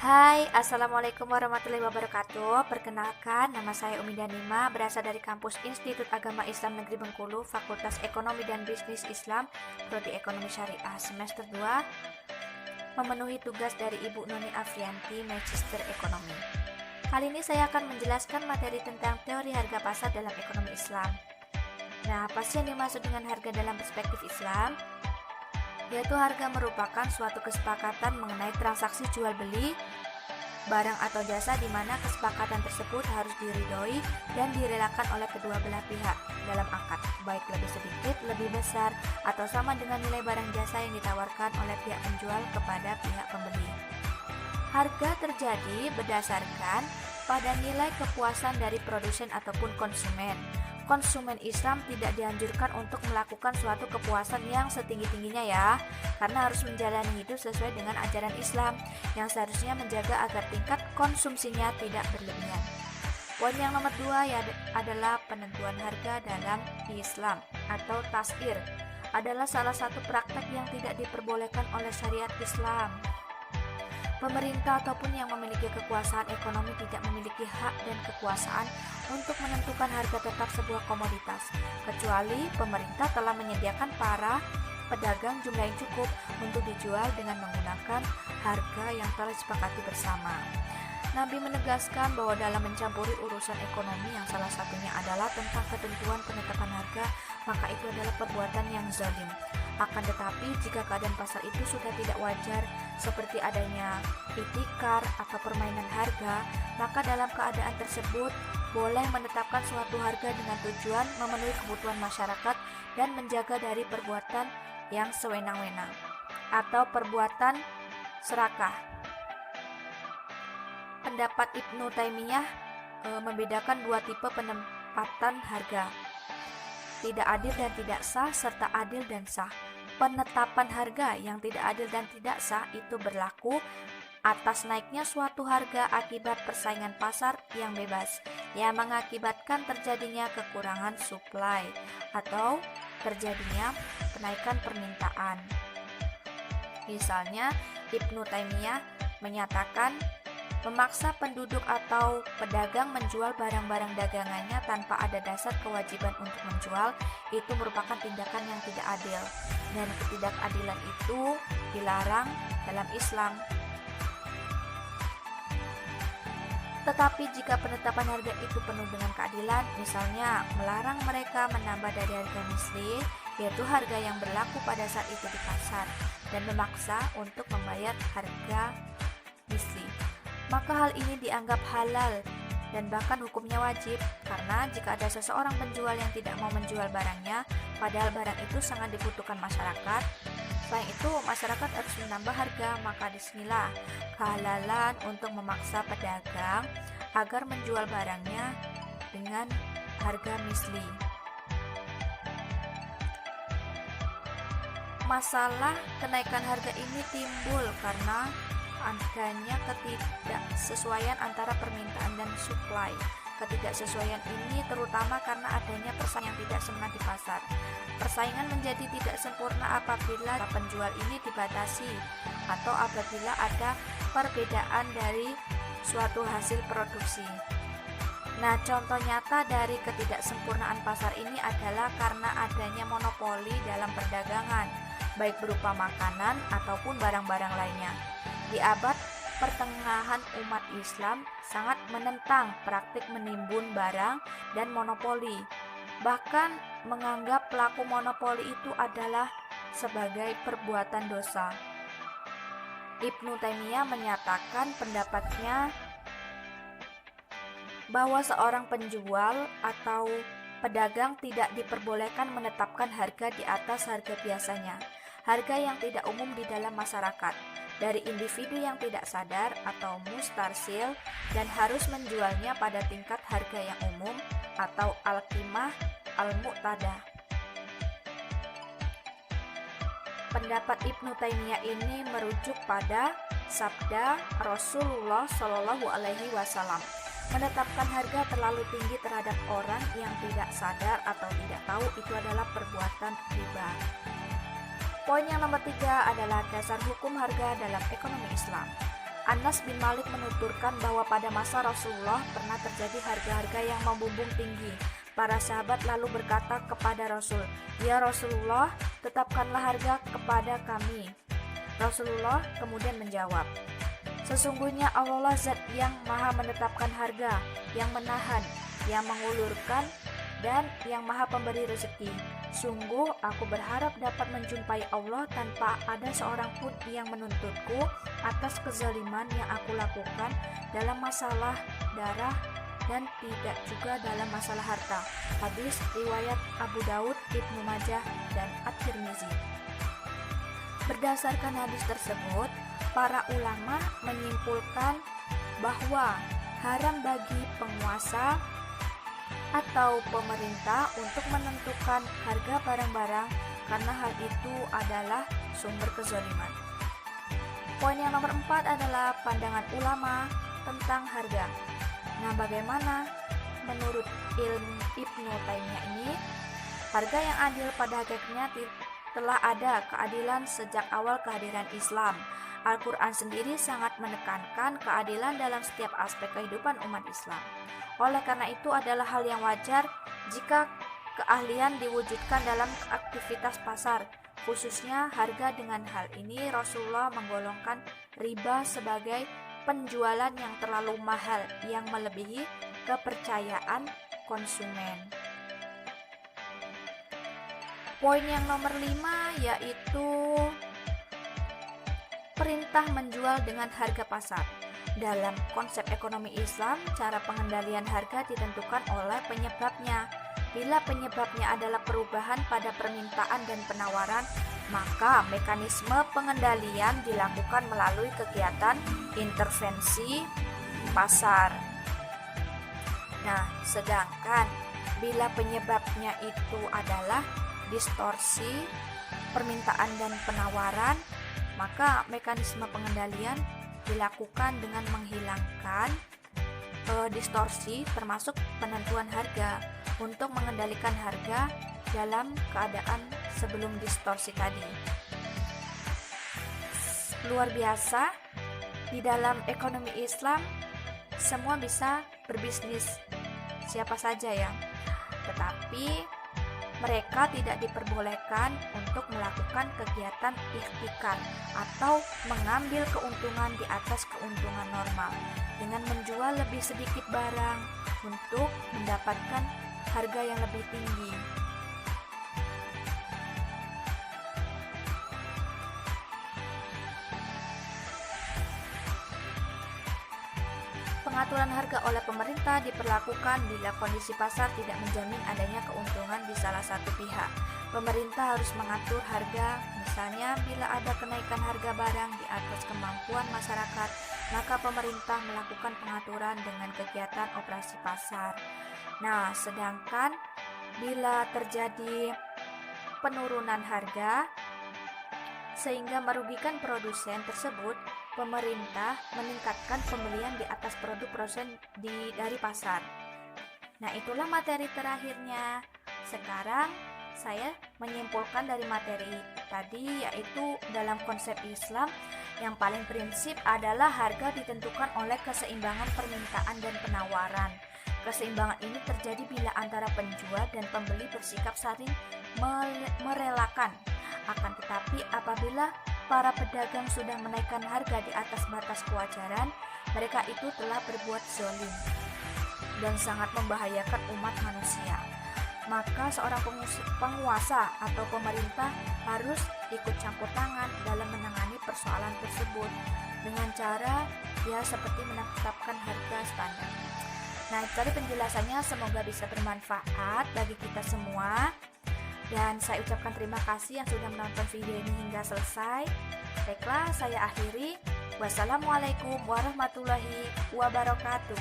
Hai, Assalamualaikum warahmatullahi wabarakatuh. Perkenalkan, nama saya Umi Danima, berasal dari kampus Institut Agama Islam Negeri Bengkulu, Fakultas Ekonomi dan Bisnis Islam, Prodi Ekonomi Syariah, semester 2, memenuhi tugas dari Ibu Noni Afrianti, Magister Ekonomi. Kali ini saya akan menjelaskan materi tentang teori harga pasar dalam ekonomi Islam. Nah, apa sih yang dimaksud dengan harga dalam perspektif Islam? Yaitu harga merupakan suatu kesepakatan mengenai transaksi jual beli barang atau jasa di mana kesepakatan tersebut harus diridhoi dan direlakan oleh kedua belah pihak dalam akad, baik lebih sedikit, lebih besar, atau sama dengan nilai barang jasa yang ditawarkan oleh pihak penjual kepada pihak pembeli. Harga terjadi berdasarkan pada nilai kepuasan dari produsen ataupun konsumen. Konsumen Islam tidak dianjurkan untuk melakukan suatu kepuasan yang setinggi-tingginya ya, karena harus menjalani hidup sesuai dengan ajaran Islam yang seharusnya menjaga agar tingkat konsumsinya tidak berlebihan. Poin yang nomor 2 adalah penentuan harga dalam Islam atau tas'ir adalah salah satu praktek yang tidak diperbolehkan oleh syariat Islam. Pemerintah ataupun yang memiliki kekuasaan ekonomi tidak memiliki hak dan kekuasaan untuk menentukan harga tetap sebuah komoditas, kecuali pemerintah telah menyediakan para pedagang jumlah yang cukup untuk dijual dengan menggunakan harga yang telah disepakati bersama. Nabi menegaskan bahwa dalam mencampuri urusan ekonomi yang salah satunya adalah tentang ketentuan penetapan harga, maka itu adalah perbuatan yang zalim. Akan tetapi jika keadaan pasar itu sudah tidak wajar, seperti adanya itikar atau permainan harga, maka dalam keadaan tersebut boleh menetapkan suatu harga dengan tujuan memenuhi kebutuhan masyarakat dan menjaga dari perbuatan yang sewenang-wenang atau perbuatan serakah. Pendapat Ibnu Taimiyah membedakan dua tipe penempatan harga, tidak adil dan tidak sah, serta adil dan sah. Penetapan harga yang tidak adil dan tidak sah itu berlaku atas naiknya suatu harga akibat persaingan pasar yang bebas, yang mengakibatkan terjadinya kekurangan suplai atau terjadinya kenaikan permintaan. Misalnya, Ibnu Taimiyah menyatakan memaksa penduduk atau pedagang menjual barang-barang dagangannya tanpa ada dasar kewajiban untuk menjual itu merupakan tindakan yang tidak adil, dan ketidakadilan itu dilarang dalam Islam. Tetapi jika penetapan harga itu penuh dengan keadilan, misalnya melarang mereka menambah dari harga misli, yaitu harga yang berlaku pada saat itu di pasar, dan memaksa untuk membayar harga misli, maka hal ini dianggap halal dan bahkan hukumnya wajib, karena jika ada seseorang penjual yang tidak mau menjual barangnya padahal barang itu sangat dibutuhkan masyarakat, selain itu masyarakat harus menambah harga, maka disinilah kehalalan untuk memaksa pedagang agar menjual barangnya dengan harga misli. Masalah kenaikan harga ini timbul karena adanya ketidaksesuaian antara permintaan dan suplai. Ketidaksesuaian ini terutama karena adanya persaingan yang tidak sempurna di pasar. Persaingan menjadi tidak sempurna apabila penjual ini dibatasi atau apabila ada perbedaan dari suatu hasil produksi. Nah, contoh nyata dari ketidaksempurnaan pasar ini adalah karena adanya monopoli dalam perdagangan, baik berupa makanan ataupun barang-barang lainnya. Di abad pertengahan umat Islam sangat menentang praktik menimbun barang dan monopoli, bahkan menganggap pelaku monopoli itu adalah sebagai perbuatan dosa. Ibnu Taimiyah menyatakan pendapatnya bahwa seorang penjual atau pedagang tidak diperbolehkan menetapkan harga di atas harga biasanya, harga yang tidak umum di dalam masyarakat, dari individu yang tidak sadar atau mustarsil, dan harus menjualnya pada tingkat harga yang umum atau al-qimah al-mu'tadah. Pendapat Ibnu Taimiyah ini merujuk pada sabda Rasulullah Shallallahu Alaihi Wasallam, menetapkan harga terlalu tinggi terhadap orang yang tidak sadar atau tidak tahu itu adalah perbuatan riba. Poin yang nomor 3 adalah dasar hukum harga dalam ekonomi Islam. Anas bin Malik menuturkan bahwa pada masa Rasulullah pernah terjadi harga-harga yang membumbung tinggi. Para sahabat lalu berkata kepada Rasul, "Ya Rasulullah, tetapkanlah harga kepada kami." Rasulullah kemudian menjawab, "Sesungguhnya Allah zat yang maha menetapkan harga, yang menahan, yang mengulurkan, dan yang maha pemberi rezeki. Sungguh aku berharap dapat menjumpai Allah tanpa ada seorang pun yang menuntutku atas kezaliman yang aku lakukan dalam masalah darah dan tidak juga dalam masalah harta." Hadis riwayat Abu Daud, Ibnu Majah, dan At-Tirmizi. Berdasarkan hadis tersebut, para ulama menyimpulkan bahwa haram bagi penguasa atau pemerintah untuk menentukan harga barang-barang karena hal itu adalah sumber kezaliman. Poin yang nomor 4 adalah pandangan ulama tentang harga. Nah, bagaimana menurut ilmu Ibnu Taimiyah ini? Harga yang adil pada hakikatnya telah ada keadilan sejak awal kehadiran Islam. Al-Quran sendiri sangat menekankan keadilan dalam setiap aspek kehidupan umat Islam. Oleh karena itu adalah hal yang wajar jika keahlian diwujudkan dalam aktivitas pasar, khususnya harga. Dengan hal ini Rasulullah menggolongkan riba sebagai penjualan yang terlalu mahal yang melebihi kepercayaan konsumen. Poin yang nomor 5 yaitu perintah menjual dengan harga pasar. Dalam konsep ekonomi Islam, cara pengendalian harga ditentukan oleh penyebabnya. Bila penyebabnya adalah perubahan pada permintaan dan penawaran, maka mekanisme pengendalian dilakukan melalui kegiatan intervensi pasar. Nah, sedangkan bila penyebabnya itu adalah distorsi permintaan dan penawaran, maka mekanisme pengendalian dilakukan dengan menghilangkan distorsi termasuk penentuan harga untuk mengendalikan harga dalam keadaan sebelum distorsi tadi. Luar biasa, di dalam ekonomi Islam semua bisa berbisnis, siapa saja ya, tetapi mereka tidak diperbolehkan untuk melakukan kegiatan ihtikar atau mengambil keuntungan di atas keuntungan normal dengan menjual lebih sedikit barang untuk mendapatkan harga yang lebih tinggi. Pengaturan harga oleh pemerintah diperlakukan bila kondisi pasar tidak menjamin adanya keuntungan di salah satu pihak. Pemerintah harus mengatur harga, misalnya bila ada kenaikan harga barang di atas kemampuan masyarakat, maka pemerintah melakukan pengaturan dengan kegiatan operasi pasar. Nah, sedangkan bila terjadi penurunan harga sehingga merugikan produsen tersebut, pemerintah meningkatkan pembelian di atas produk produsen dari pasar. Nah, itulah materi terakhirnya. Sekarang saya menyimpulkan dari materi tadi, yaitu dalam konsep Islam yang paling prinsip adalah harga ditentukan oleh keseimbangan permintaan dan penawaran. Keseimbangan ini terjadi bila antara penjual dan pembeli bersikap saling merelakan. Akan tetapi apabila para pedagang sudah menaikkan harga di atas batas kewajaran, mereka itu telah berbuat zalim dan sangat membahayakan umat manusia. Maka seorang penguasa atau pemerintah harus ikut campur tangan dalam menangani persoalan tersebut dengan cara seperti menetapkan harga standar. Nah, tadi penjelasannya semoga bisa bermanfaat bagi kita semua. Dan saya ucapkan terima kasih yang sudah menonton video ini hingga selesai. Baiklah, saya akhiri. Wassalamualaikum warahmatullahi wabarakatuh.